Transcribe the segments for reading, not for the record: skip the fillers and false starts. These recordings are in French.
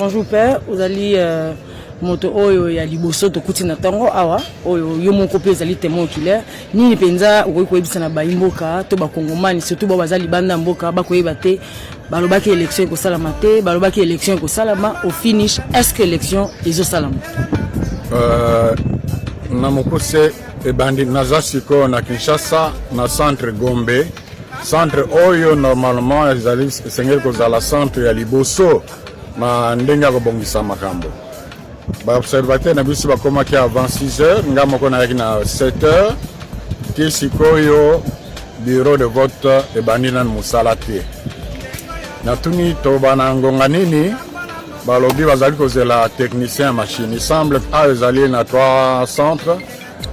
Bonjour père, vous allez moto oyo ya liboso to kuti na tango awa oyo yo mon copie zali témoin oculaire ni penza okoyi koyebisa na baimboka to bakongomani surtout ba bazali banda mboka bakoyeba te balobaki élection ko salama te balobaki élection ko salama au finish est-ce que élection ezo salama na mokose ebandi naza siko na Kinshasa na centre Gombe centre oyo normalement ezali sengeli kozala centre ya liboso na ndenge ya kobongisa makambo ba observateur na biso bakomaki avant 6h nga moko nayaki na 7h ti sikoyo bureau de vote ebandi nanu mosala te natuni tobana ngonga nini balobi bazali kozela technicien ya machine il semble que ezali na 3 centres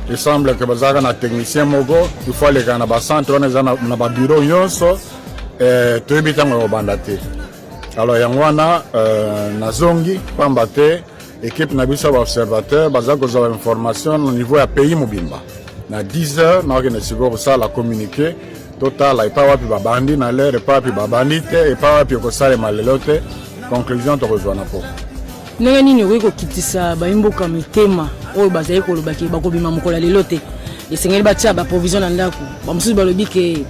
il semble que bazalaka na technicien moko il faut aleka na bacentre wana eza na babureau nyonso toyebi ntango ekobanda te alors yango wana nazongi pamba te équipe na biso ba observateur bazali kozala information au niveau ya pays mobimba na 10h naokende sikoyo kosala communiqué totala epa wapi babandi na lere epa wapi babandi te epa wapi ekosalema lelo te conclusion tokozwa na po ndenge nini okoki kokitisa baimboka mitema oyo bazali kolobaki bakobima mokolo lelo te esengeli batia baprovision na ndako bamosusu balobi ke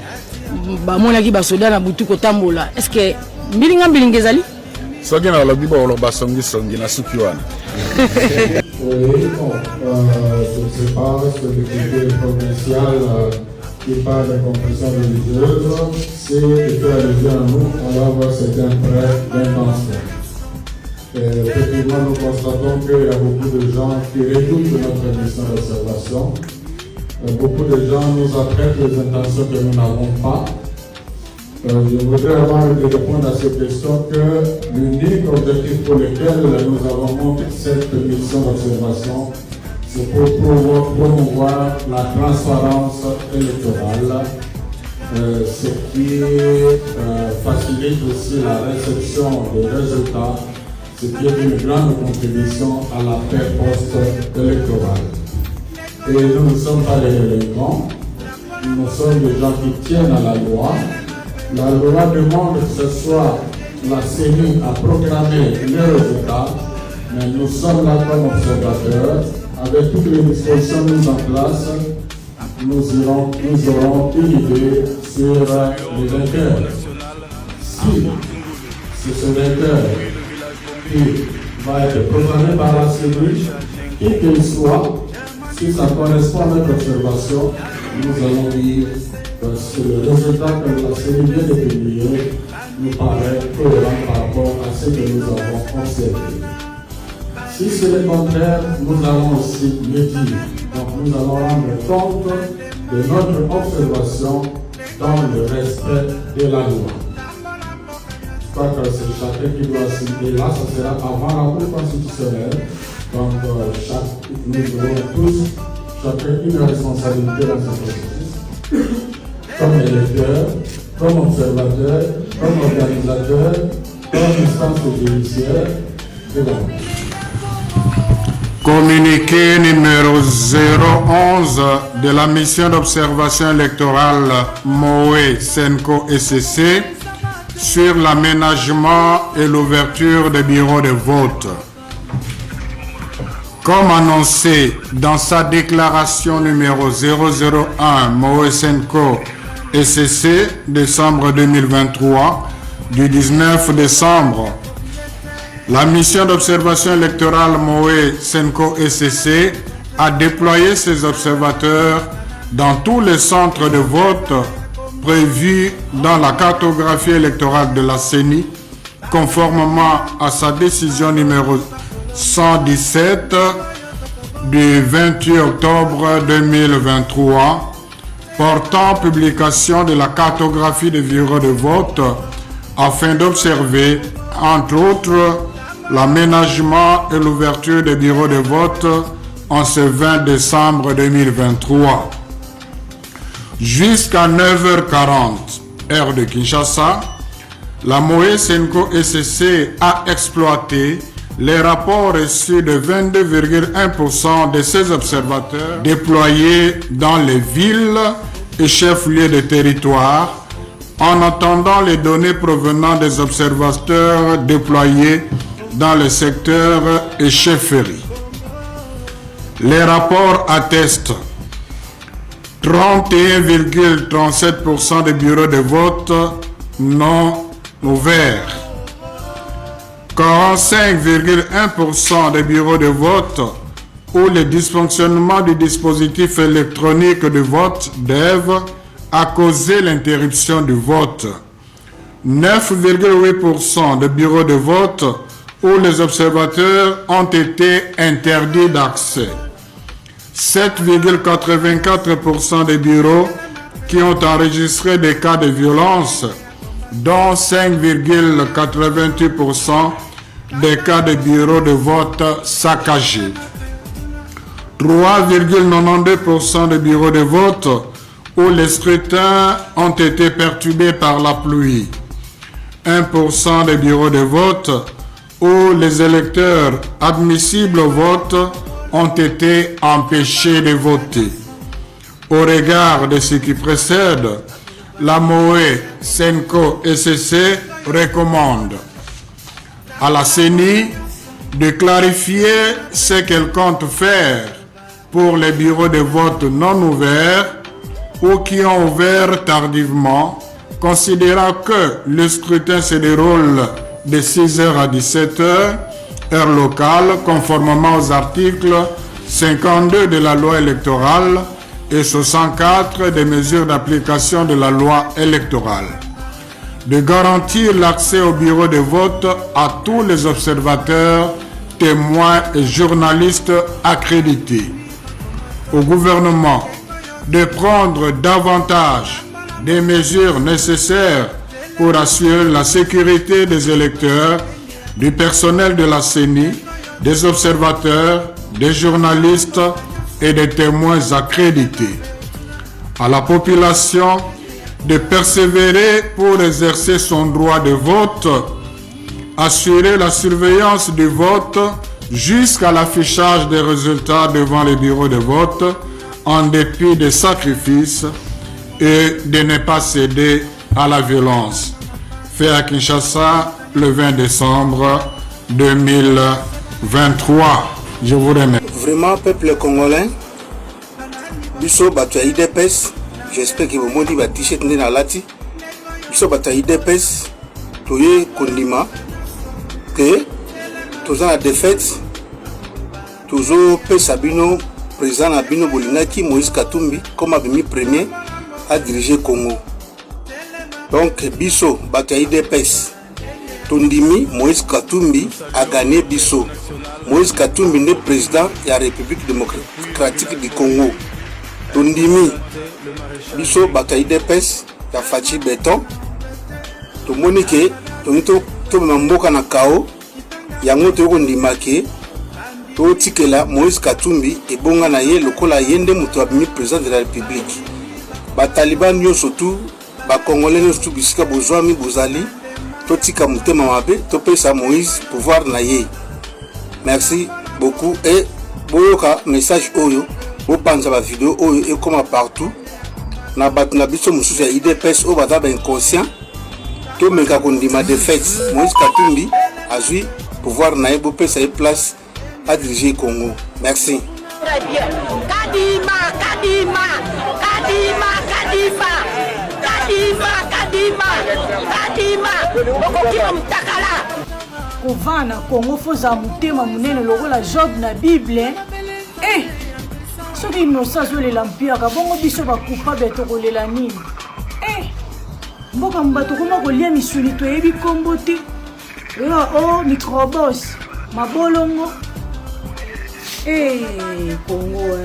bamonaki basoda na butu kotambola est ce que mbilinga ezali soki na balobi boloba songisongi na suki wana Oui, bon, je ne sais pas, ce député provincial qui parle de confession religieuse, c'est de faire allusion à nous, on va avoir certains traits d'intention. Effectivement, nous constatons qu'il y a beaucoup de gens qui redoutent notre mission d'observation. Beaucoup de gens nous apprêtent les intentions que nous n'avons pas. Je voudrais avant de répondre à ces questions que l'unique objectif pour lequel nous avons monté cette mission d'observation, c'est pour promouvoir la transparence électorale, ce qui facilite aussi la réception des résultats, ce qui est une grande contribution à la paix post-électorale. Et nous ne sommes pas des délinquants, nous sommes des gens qui tiennent à la loi. La loi demande que ce soit la CENI à proclamer les résultats, mais nous sommes là comme observateurs. Avec toutes les dispositions mises en place, nous aurons une idée sur les vainqueurs. Si c'est ce vainqueur qui va être proclamé par la CENI, qui qu'il soit, si ça correspond à notre observation, nous allons dire le résultat que la série vient de publier nous paraît cohérent par rapport à ce que nous avons observé. Si c'est le contraire, nous allons aussi le dire. Donc nous allons rendre compte de notre observation dans le respect de la loi. Je crois que c'est chacun qui doit signer. Là, ça sera avant la Cour constitutionnelle. Donc nous aurons tous chacun une responsabilité dans ce processus. Comme électeur, comme observateur, comme organisateur, comme instance judiciaire de la loi. Communiqué numéro 011 de la mission d'observation électorale MOE Senko SCC sur l'aménagement et l'ouverture des bureaux de vote. Comme annoncé dans sa déclaration numéro 001 MOE Senko SCC décembre 2023 du 19 décembre, la mission d'observation électorale MOE Senko SCC a déployé ses observateurs dans tous les centres de vote prévus dans la cartographie électorale de la CENI, conformément à sa décision numéro 117 du 28 octobre 2023 portant publication de la cartographie des bureaux de vote afin d'observer, entre autres, l'aménagement et l'ouverture des bureaux de vote en ce 20 décembre 2023. Jusqu'à 9h40, heure de Kinshasa, la MOE Senko SCC a exploité les rapports reçus de 22,1% de ses observateurs déployés dans les villes et chefs-lieux de territoire, en attendant les données provenant des observateurs déployés dans le secteur et chefferie. Les rapports attestent 31,37% des bureaux de vote non ouverts, 45,1% des bureaux de vote où les dysfonctionnements du dispositif électronique de vote DEV a causé l'interruption du vote, 9,8% de bureaux de vote où les observateurs ont été interdits d'accès, 7,84% des bureaux qui ont enregistré des cas de violence, dont 5,88% des cas de bureaux de vote saccagés, 3,92% de bureaux de vote où les scrutins ont été perturbés par la pluie, 1% des bureaux de vote où les électeurs admissibles au vote ont été empêchés de voter. Au regard de ce qui précède, la MOE, SENCO et CC recommande à la CENI de clarifier ce qu'elle compte faire pour les bureaux de vote non ouverts ou qui ont ouvert tardivement, considérant que le scrutin se déroule de 6h à 17h, heure locale, conformément aux articles 52 de la loi électorale et 64 des mesures d'application de la loi électorale. De garantir l'accès au bureau de vote à tous les observateurs, témoins et journalistes accrédités. Au gouvernement de prendre davantage des mesures nécessaires pour assurer la sécurité des électeurs, du personnel de la CENI, des observateurs, des journalistes et des témoins accrédités. À la population de persévérer pour exercer son droit de vote, assurer la surveillance du vote jusqu'à l'affichage des résultats devant les bureaux de vote en dépit des sacrifices et de ne pas céder à la violence. Fait à Kinshasa le 20 décembre 2023. Je vous remercie. Vraiment, peuple congolais, biso bato ya IDPS, j'espère que vous m'avez dit t-shirt na lati. Biso bato ya IDPS, toye kondima que toza na défaite, tozo pesa bino président na bino bolingaki Moïse Katumbi comme abimi premier à diriger Congo. Donc biso bato ya IDPS tondimi Moïse Katumbi a gagné biso. Moïse Katumbi est président de la République démocratique du Congo. Tondimi biso bato ya IDPS ya Fachi Beton tomoni ke tonito to mboka na kao yango to kondima ke to tikela Moïse Katumbi ebonga na ye lokola yende muto abimi président de la République. Ba Taliban yo surtout ba Congolais yo surtout bisika bozwami bozali to tika mutema mabe to pesa Moïse pouvoir na ye. Merci beaucoup et boyoka message oyo bopanza ba vidéo oyo et comme partout na bat na biso mususu ya IDPS o bata ba inconscient to meka kondima défaite Moïse Katumbi azui pouvoir na ye bopesa ye place à diriger Congo. Merci. Très bien. Kadima, Kadima, Kadima, Kadima, Kadima, Kadima, Kadima, Bokokima Mutakala. Kovana Congo foza mutema munene lokola Job na Bible. Soki inosa zolela mpiaka bongo biso bacoupable tokolela nini? Mboka mbato koma kolia misuni toyebi kombo te. Oh microbos mabolongo. Congo